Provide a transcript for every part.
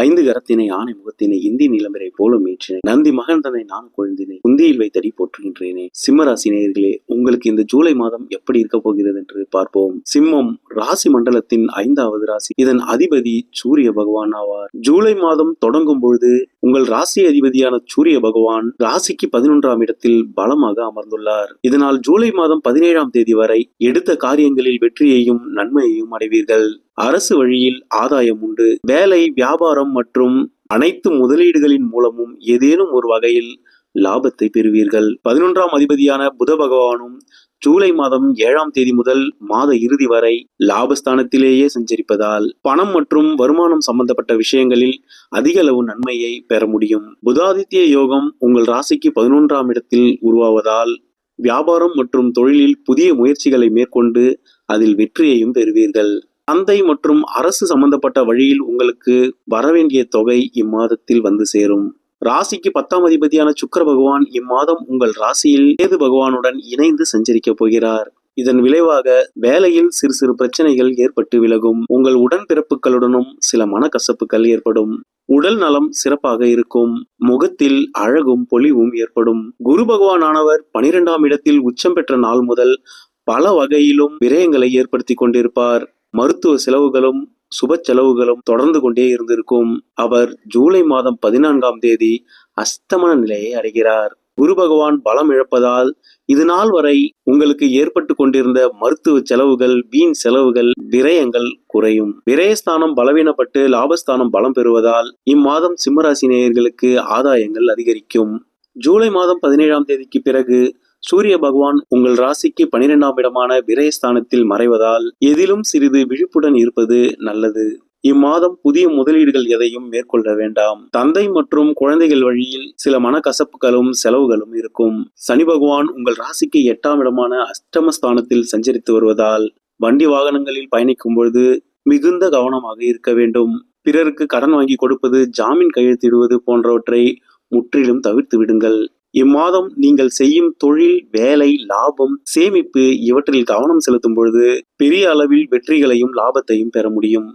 ஐந்து கரத்தினை ஆணை முகத்தினை இந்தி நிலம்பரை போல மீற்றினை நந்தி மகந்தனை நான் கொழுந்தினை குந்தியில் வைத்தடி போற்றுகின்றேனே. சிம்மராசி நேயர்களே, உங்களுக்கு இந்த ஜூலை மாதம் எப்படி இருக்க போகிறது என்று பார்ப்போம். சிம்மம் ராசி மண்டலத்தின் 5வது ராசி. இதன் அதிபதி சூரிய பகவான் ஆவார். ஜூலை மாதம் தொடங்கும் பொழுது உங்கள் ராசி அதிபதியான சூரிய பகவான் ராசிக்கு 11ஆம் இடத்தில் பலமாக அமர்ந்துள்ளார். இதனால் ஜூலை மாதம் 17ஆம் தேதி வரை எடுத்த காரியங்களில் வெற்றியையும் நன்மையையும் அடைவீர்கள். அரசு வழியில் ஆதாயம் உண்டு. வேலை, வியாபாரம் மற்றும் அனைத்து முதலீடுகளின் மூலமும் ஏதேனும் ஒரு வகையில் லாபத்தை பெறுவீர்கள். 11ஆம் அதிபதியான புத பகவானும் ஜூலை மாதம் 7ஆம் தேதி முதல் மாத இறுதி வரை லாபஸ்தானத்திலேயே சஞ்சரிப்பதால் பணம் மற்றும் வருமானம் சம்பந்தப்பட்ட விஷயங்களில் அதிக அளவு நன்மையை பெற முடியும். புதாதித்ய யோகம் உங்கள் ராசிக்கு 11ஆம் இடத்தில் உருவாவதால் வியாபாரம் மற்றும் தொழிலில் புதிய முயற்சிகளை மேற்கொண்டு அதில் வெற்றியையும் பெறுவீர்கள். தந்தை மற்றும் அரசு சம்பந்தப்பட்ட வழியில் உங்களுக்கு வரவேண்டிய தொகை இம்மாதத்தில் வந்து சேரும். ராசிக்கு 10ஆம் அதிபதியான சுக்கிர பகவான் இம்மாதம் உங்கள் ராசியில் கேது பகவானுடன் இணைந்து சஞ்சரிக்க போகிறார். இதன் விளைவாக வேலையில் சிறு சிறு பிரச்சனைகள் ஏற்பட்டு விலகும். உங்கள் உடன்பிறப்புகளுடனும் சில மனக்கசப்புகள் ஏற்படும். உடல் நலம் சிறப்பாக இருக்கும். முகத்தில் அழகும் பொலிவும் ஏற்படும். குரு பகவானானவர் 12ஆம் இடத்தில் உச்சம் பெற்ற நாள் முதல் பல வகையிலும் விரயங்களை ஏற்படுத்தி கொண்டிருப்பார். மருத்துவ செலவுகளும் சுப செலவுகளும் தொடர்ந்து கொண்டே இருந்திருக்கும். அவர் ஜூலை மாதம் 14ஆம் தேதி அஸ்தமன நிலையை அடைகிறார். குரு பகவான் பலம் இழப்பதால் இது நாள் வரை உங்களுக்கு ஏற்பட்டு கொண்டிருந்த மருத்துவ செலவுகள், வீண் செலவுகள், விரயங்கள் குறையும். விரயஸ்தானம் பலவீனப்பட்டு லாபஸ்தானம் பலம் பெறுவதால் இம்மாதம் சிம்மராசி நேயர்களுக்கு ஆதாயங்கள் அதிகரிக்கும். ஜூலை மாதம் 17ஆம் தேதிக்கு பிறகு சூரிய பகவான் உங்கள் ராசிக்கு 12ஆம் இடமான விரயஸ்தானத்தில் மறைவதால் எதிலும் சிறிது விழிப்புடன் இருப்பது நல்லது. இம்மாதம் புதிய முதலீடுகள் எதையும் மேற்கொள்ள வேண்டாம். தந்தை மற்றும் குழந்தைகள் வழியில் சில மனக்கசப்புகளும் செலவுகளும் இருக்கும். சனி பகவான் உங்கள் ராசிக்கு 8ஆம் இடமான அஷ்டமஸ்தானத்தில் சஞ்சரித்து வருவதால் வண்டி வாகனங்களில் பயணிக்கும் பொழுது மிகுந்த கவனமாக இருக்க வேண்டும். பிறருக்கு கடன் வாங்கி கொடுப்பது, ஜாமீன் கையெழுத்திடுவது போன்றவற்றை முற்றிலும் தவிர்த்து விடுங்கள். இம்மாதம் நீங்கள் செய்யும் தொழில், வேலை, லாபம், சேமிப்பு இவற்றில் கவனம் செலுத்தும் பொழுது பெரிய அளவில் வெற்றிகளையும் லாபத்தையும் பெற முடியும்.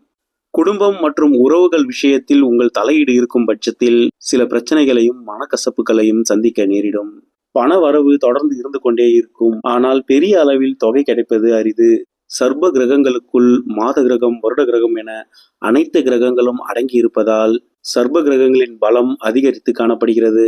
குடும்பம் மற்றும் உறவுகள் விஷயத்தில் உங்கள் தலையீடு இருக்கும் பட்சத்தில் சில பிரச்சனைகளையும் மனக்கசப்புகளையும் சந்திக்க நேரிடும். பண வரவு தொடர்ந்து இருந்து கொண்டே இருக்கும். ஆனால் பெரிய அளவில் தொகை கிடைப்பது அரிது. சர்ப கிரகங்களுக்குள் மாத கிரகம், வருட கிரகம் என அனைத்து கிரகங்களும் அடங்கி இருப்பதால் சர்ப கிரகங்களின் பலம் அதிகரித்து காணப்படுகிறது.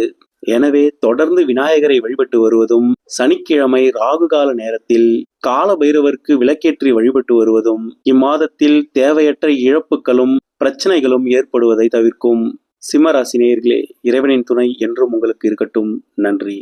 எனவே தொடர்ந்து விநாயகரை வழிபட்டு வருவதும், சனிக்கிழமை ராகு கால நேரத்தில் கால பைரவருக்கு விளக்கேற்றி வழிபட்டு வருவதும் இம்மாதத்தில் தேவையற்ற இழப்புகளும் பிரச்சனைகளும் ஏற்படுவதை தவிர்க்கும். சிம்மராசி நேயர்களே, இறைவனின் துணை என்றும் உங்களுக்கு இருக்கட்டும். நன்றி.